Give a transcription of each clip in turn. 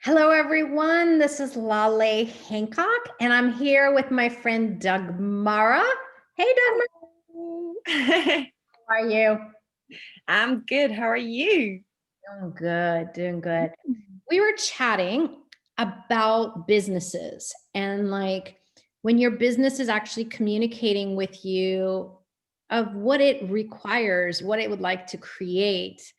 Hello, everyone. This is Laleh Hancock, and I'm here with my friend Dagmara. Hey, Dagmara, how are you? I'm good. How are you? Doing good, doing good. We were chatting about businesses and like when your business is actually communicating with you of what it requires, what it would like to create,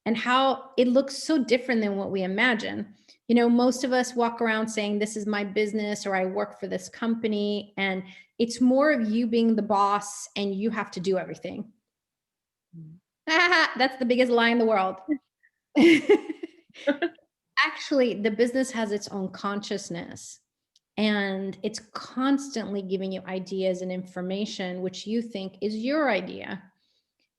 and how it looks so different than what we imagine. You know, most of us walk around saying, "This is my business," or "I work for this company." And it's more of you being the boss and you have to do everything. That's the biggest lie in the world. Actually, the business has its own consciousness and it's constantly giving you ideas and information which you think is your idea.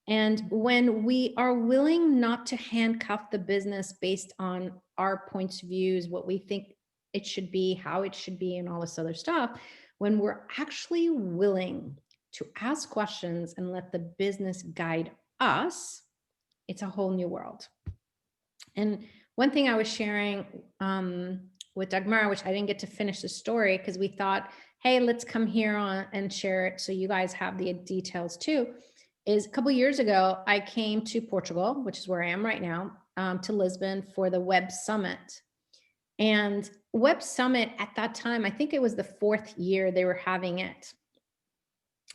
And when we are willing not to handcuff the business based on our points of views, what we think it should be, how it should be, and all this other stuff, when we're actually willing to ask questions and let the business guide us, it's a whole new world. And one thing I was sharing with Dagmara, which I didn't get to finish the story because we thought, hey, let's come here on and share it so you guys have the details too, is a couple of years ago, I came to Portugal, which is where I am right now, to Lisbon for the Web Summit. And Web Summit at that time, I think it was the 4th year they were having it.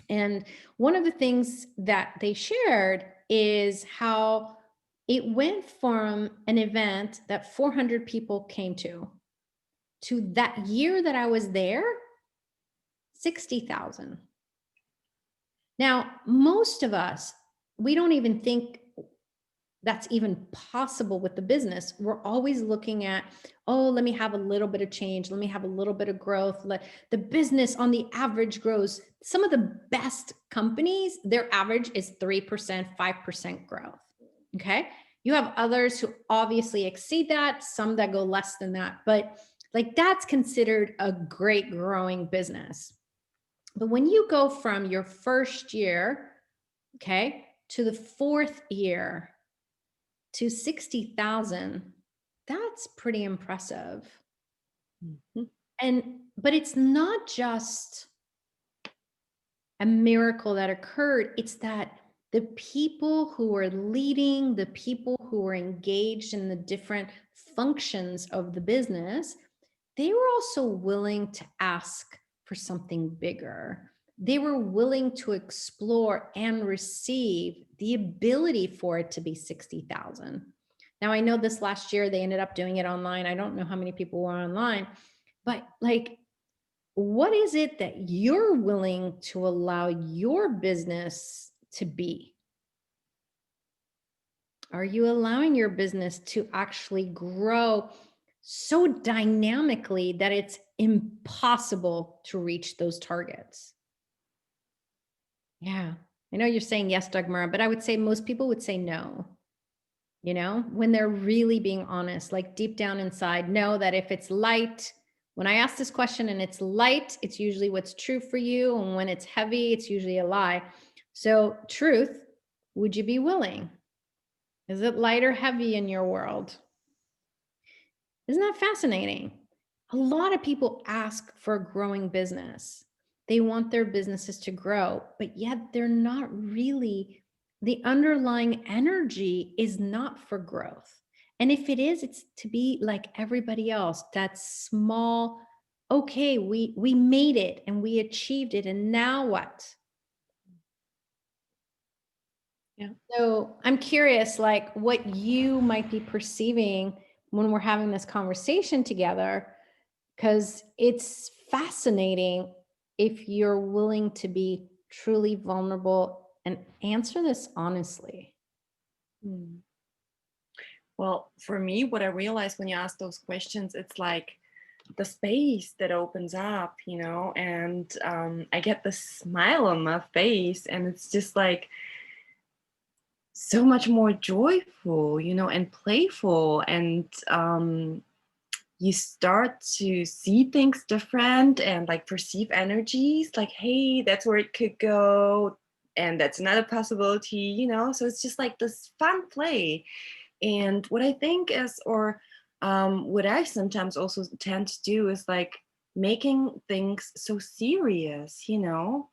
And one of the things that they shared is how it went from an event that 400 people came to that year that I was there, 60,000. Now, most of us, we don't even think that's even possible with the business. We're always looking at, oh, let me have a little bit of change. Let me have a little bit of growth. The business on the average grows. Some of the best companies, their average is 3%, 5% growth. Okay. You have others who obviously exceed that, some that go less than that, but like that's considered a great growing business. But when you go from your first year, okay, to the 4th year, to 60,000, that's pretty impressive. Mhm. But it's not just a miracle that occurred, it's that the people who are leading, the people who are engaged in the different functions of the business, they were also willing to ask for something bigger. They were willing to explore and receive the ability for it to be 60,000. Now, I know this last year they ended up doing it online. I don't know how many people were online, but like, what is it that you're willing to allow your business to be? Are you allowing your business to actually grow so dynamically that it's impossible to reach those targets? Yeah. I know you're saying yes, Dagmara, but I would say most people would say no. You know, when they're really being honest, like deep down inside, know that if it's light, when I ask this question and it's light, it's usually what's true for you. And when it's heavy, it's usually a lie. So, truth, would you be willing? Is it light or heavy in your world? Isn't that fascinating? A lot of people ask for a growing business. They want their businesses to grow, but yet they're not really, the underlying energy is not for growth. And if it is, it's to be like everybody else, that small, okay, we made it and we achieved it. And now what? Yeah. So I'm curious, like what you might be perceiving when we're having this conversation together, because it's fascinating if you're willing to be truly vulnerable and answer this honestly. Mm. Well, for me, what I realized when you ask those questions, it's like the space that opens up, and I get the smile on my face, and it's just like so much more joyful, and playful, and you start to see things different and like perceive energies like, hey, that's where it could go, and that's another possibility. So it's just like this fun play. And what I think is, or what I sometimes also tend to do is like making things so serious, you know?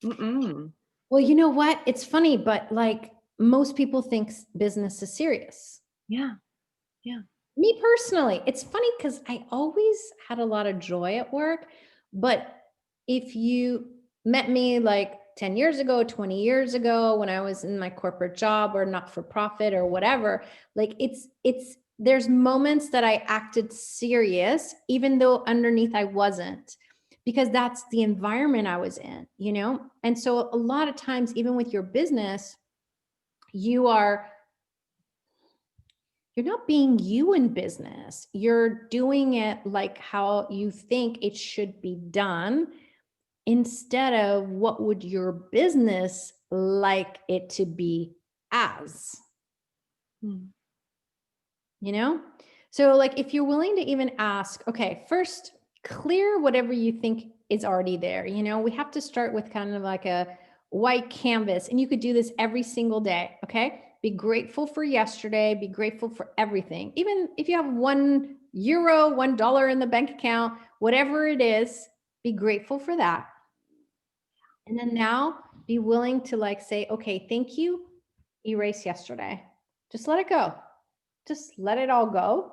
Mm-mm. Well, you know what? It's funny, but like most people think business is serious. Yeah, yeah. Me personally, it's funny because I always had a lot of joy at work. But if you met me like 10 years ago, 20 years ago, when I was in my corporate job or not for profit or whatever, like there's moments that I acted serious, even though underneath I wasn't, because that's the environment I was in, you know? And so a lot of times, even with your business, you are you're not being you in business. You're doing it like how you think it should be done instead of what would your business like it to be as, Mm. you know? So like if you're willing to even ask, okay, first clear whatever you think is already there. You know, we have to start with kind of like a white canvas, and you could do this every single day, okay? Be grateful for yesterday, be grateful for everything. Even if you have €1, $1 in the bank account, whatever it is, be grateful for that. And then now be willing to like say, okay, thank you, erase yesterday. Just let it go. Just let it all go.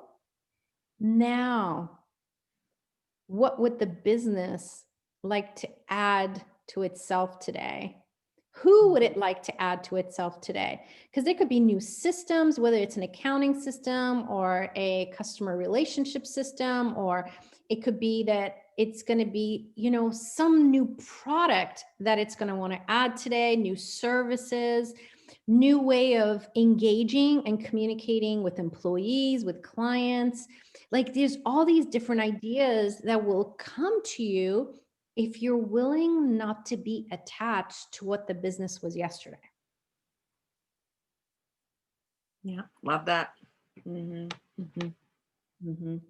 Now, what would the business like to add to itself today? Who would it like to add to itself today? Because there could be new systems, whether it's an accounting system or a customer relationship system, or it could be that it's going to be, you know, some new product that it's going to want to add today, new services, new way of engaging and communicating with employees, with clients. Like there's all these different ideas that will come to you if you're willing not to be attached to what the business was yesterday. Yeah, love that. Hmm. Hmm. Mhm.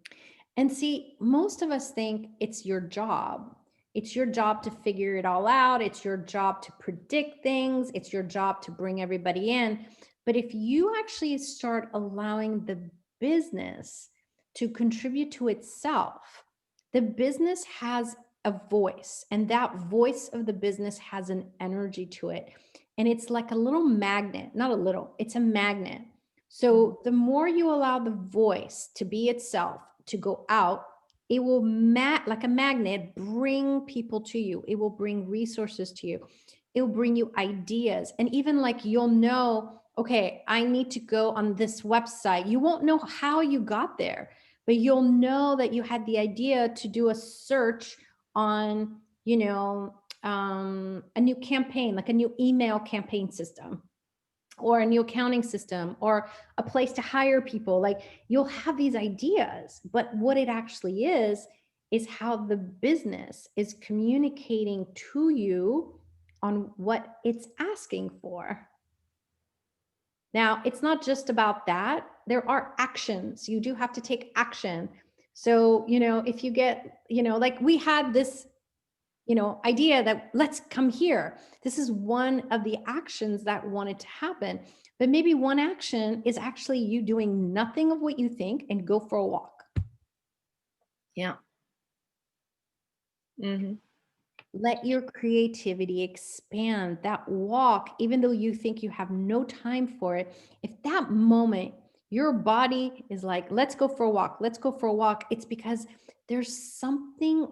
And see, most of us think it's your job. It's your job to figure it all out. It's your job to predict things. It's your job to bring everybody in. But if you actually start allowing the business to contribute to itself, the business has a voice, and that voice of the business has an energy to it. And it's like a little magnet, not a little, it's a magnet. So the more you allow the voice to be itself, to go out, it will like a magnet bring people to you. It will bring resources to you. It will bring you ideas. And even like you'll know, okay, I need to go on this website. You won't know how you got there, but you'll know that you had the idea to do a search on, you know, a new campaign, like a new email campaign system, or a new accounting system, or a place to hire people. Like you'll have these ideas, but what it actually is how the business is communicating to you on what it's asking for. Now, it's not just about that. There are actions. You do have to take action. So, you know, if you get, you know, like we had this, you know, idea that let's come here. This is one of the actions that wanted to happen. But maybe one action is actually you doing nothing of what you think and go for a walk. Yeah. Hmm. Let your creativity expand. That walk, even though you think you have no time for it, if that moment your body is like, let's go for a walk, let's go for a walk, it's because there's something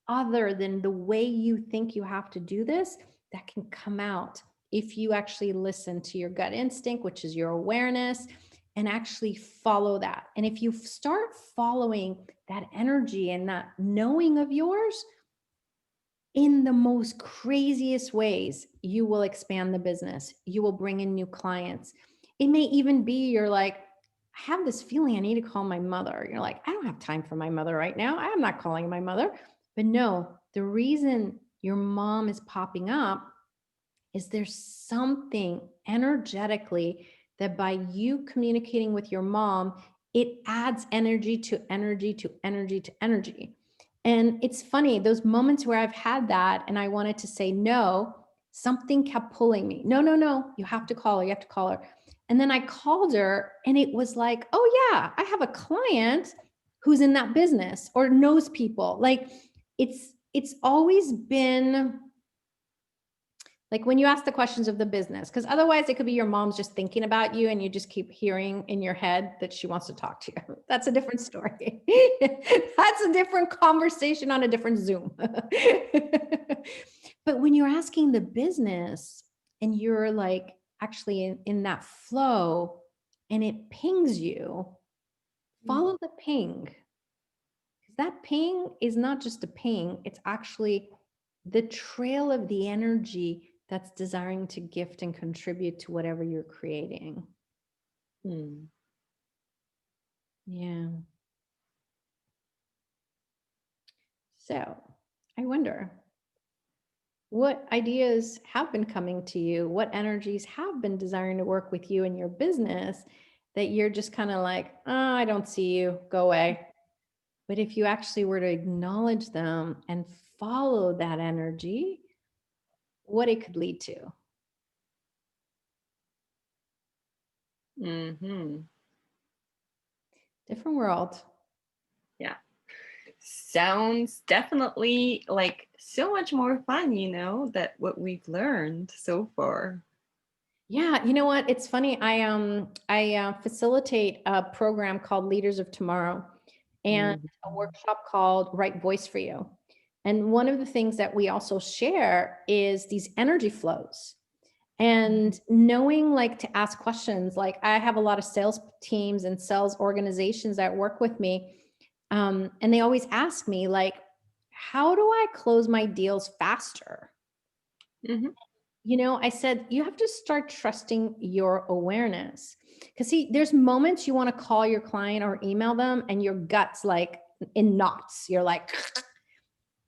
other than the way you think you have to do this that can come out if you actually listen to your gut instinct, which is your awareness, and actually follow that. And if you start following that energy and that knowing of yours, in the most craziest ways, you will expand the business. You will bring in new clients. It may even be you're like, I have this feeling I need to call my mother. You're like, I don't have time for my mother right now. I am not calling my mother. But no, the reason your mom is popping up is there's something energetically that by you communicating with your mom, it adds energy to energy to energy to energy. And it's funny, those moments where I've had that and I wanted to say no, something kept pulling me. No, no, no, you have to call her. You have to call her. And then I called her and it was like, oh yeah, I have a client who's in that business or knows people. Like it's always been like when you ask the questions of the business, because otherwise it could be your mom's just thinking about you and you just keep hearing in your head that she wants to talk to you. That's a different story. That's a different conversation on a different Zoom. But when you're asking the business and you're like actually in that flow and it pings you, follow the ping. That ping is not just a ping, it's actually the trail of the energy that's desiring to gift and contribute to whatever you're creating. Mm. Yeah. So I wonder what ideas have been coming to you? What energies have been desiring to work with you in your business that you're just kind of like, oh, I don't see you, go away. But if you actually were to acknowledge them and follow that energy, what it could lead to. Mm-hmm. Different world. Yeah. Sounds definitely like so much more fun, that what we've learned so far. Yeah, you know what? It's funny. I facilitate a program called Leaders of Tomorrow and Mhm. a workshop called Right Voice for You. And one of the things that we also share is these energy flows and knowing like to ask questions. Like I have a lot of sales teams and sales organizations that work with me. And they always ask me like, how do I close my deals faster? Mhm. I said, you have to start trusting your awareness. Because, see, there's moments you want to call your client or email them, and your gut's like in knots. You're like,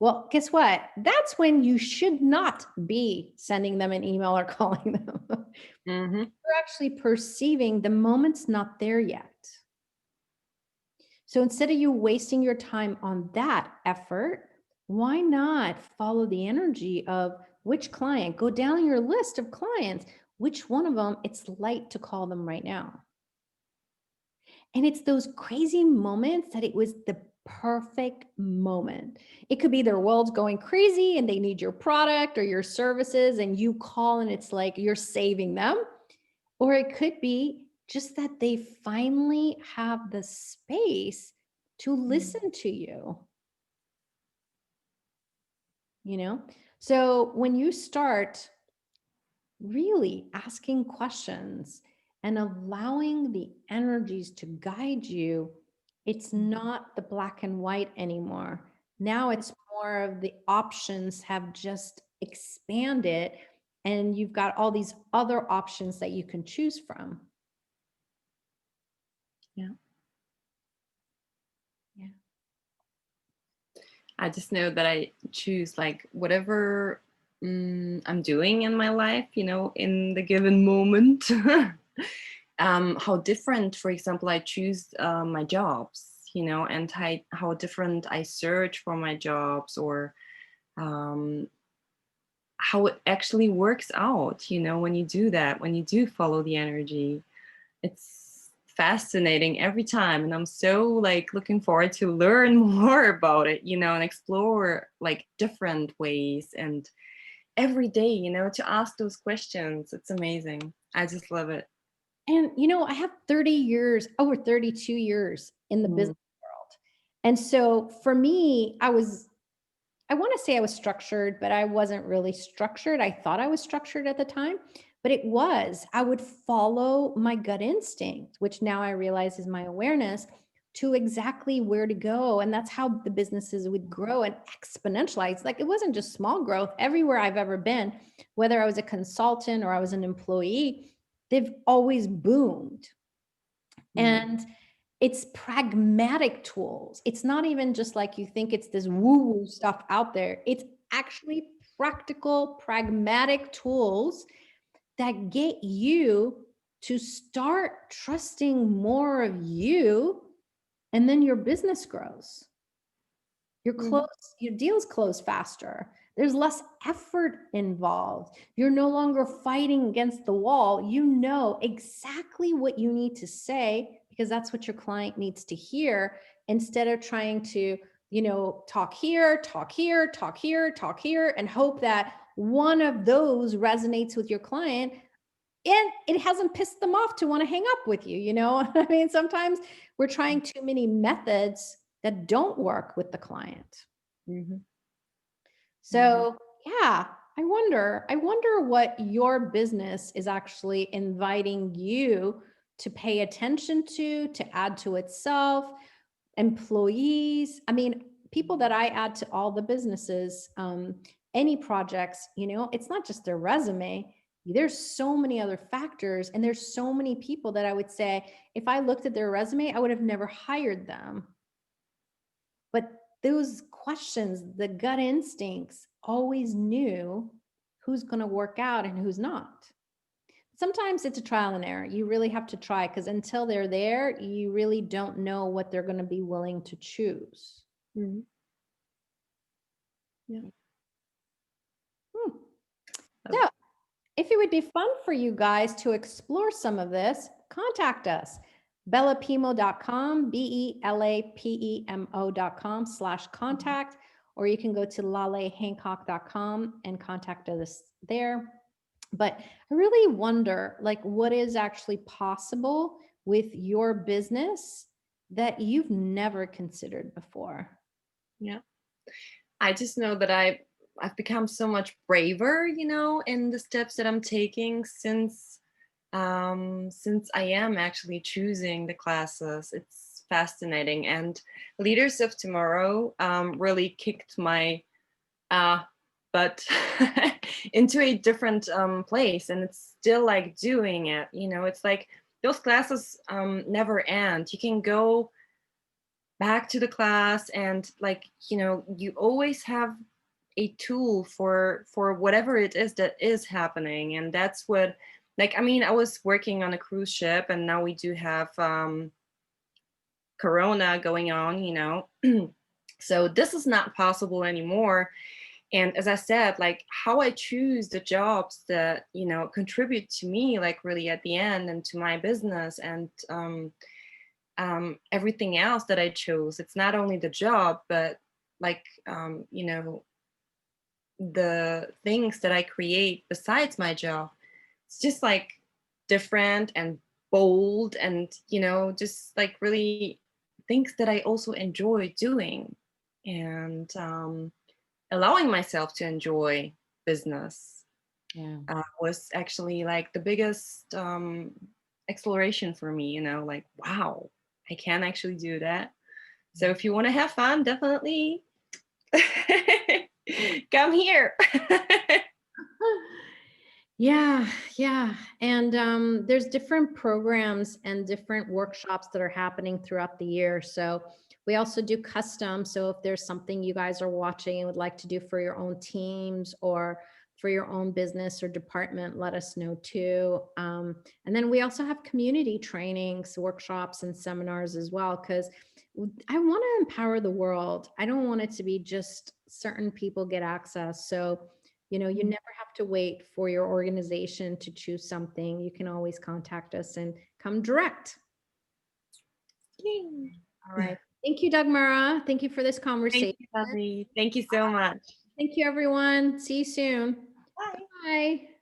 well, guess what? That's when you should not be sending them an email or calling them. Mhm. You're actually perceiving the moment's not there yet. So instead of you wasting your time on that effort, why not follow the energy of which client? Go down your list of clients. Which one of them it's light to call them right now? And it's those crazy moments that it was the perfect moment. It could be their world's going crazy and they need your product or your services, and you call and it's like you're saving them. Or it could be just that they finally have the space to listen to you, you know? So when you start really asking questions and allowing the energies to guide you, it's not the black and white anymore. Now it's more of the options have just expanded and you've got all these other options that you can choose from. Yeah. Yeah. I just know that I choose like whatever I'm doing in my life, in the given moment. How different, for example, I choose my jobs, and how different I search for my jobs, or um, how it actually works out, when you do that, when you do follow the energy. It's fascinating every time, and I'm so like looking forward to learn more about it, and explore like different ways, and every day, to ask those questions. It's amazing. I just love it. And I have 30 years, over 32 years in the Mm. business world. And so for me, I want to say I was structured, but I wasn't really structured. I thought I was structured at the time, but it was. I would follow my gut instinct, which now I realize is my awareness to exactly where to go. And that's how the businesses would grow and exponentialize. Like it wasn't just small growth. Everywhere I've ever been, whether I was a consultant or I was an employee, they've always boomed. Mm. And it's pragmatic tools. It's not even just like you think it's this woo-woo stuff out there. It's actually practical, pragmatic tools that get you to start trusting more of you, and then your business grows. Your Mm. deals close faster. There's less effort involved. You're no longer fighting against the wall. You know exactly what you need to say because that's what your client needs to hear instead of trying to, talk here, talk here, talk here, talk here, and hope that one of those resonates with your client and it hasn't pissed them off to want to hang up with you. I mean, sometimes we're trying too many methods that don't work with the client. Mhm. So yeah, I wonder what your business is actually inviting you to pay attention to add to itself, employees. I mean, people that I add to all the businesses, any projects, it's not just their resume. There's so many other factors, and there's so many people that I would say, if I looked at their resume, I would have never hired them. But those questions, the gut instincts always knew who's going to work out and who's not. Sometimes it's a trial and error. You really have to try because until they're there, you really don't know what they're going to be willing to choose. Mhm. Yeah. Hmm. So, if it would be fun for you guys to explore some of this, contact us. Belapemo.com, belapemo.com/contact, or you can go to lalehhancock.com and contact us there. But I really wonder, like, what is actually possible with your business that you've never considered before? Yeah. I just know that I've become so much braver, in the steps that I'm taking since I am actually choosing the classes. It's fascinating, and Leaders of Tomorrow really kicked my uh, butt into a different place, and it's still like doing it. It's like those classes never end. You can go back to the class and you always have a tool for whatever it is that is happening. And that's what, I was working on a cruise ship, and now we do have corona going on, so this is not possible anymore. And as I said, like, how I choose the jobs that contribute to me, like, really at the end, and to my business, and everything else that I chose. It's not only the job, but like, the things that I create besides my job. It's just like different and bold, and just like really things that I also enjoy doing, and allowing myself to enjoy business Yeah. was actually like the biggest exploration for me. Like, wow, I can actually do that. So if you want to have fun, definitely come here. Yeah, yeah. And there's different programs and different workshops that are happening throughout the year. So we also do custom. So if there's something you guys are watching and would like to do for your own teams or for your own business or department, let us know too. And then we also have community trainings, workshops, and seminars as well, because I want to empower the world. I don't want it to be just certain people get access. So you never have to wait for your organization to choose something. You can always contact us and come direct. Yay. All right. Thank you, Dagmara. Thank you for this Thank conversation. you, Lovely. Thank you so much. Thank you, everyone. See you soon. Bye. Bye.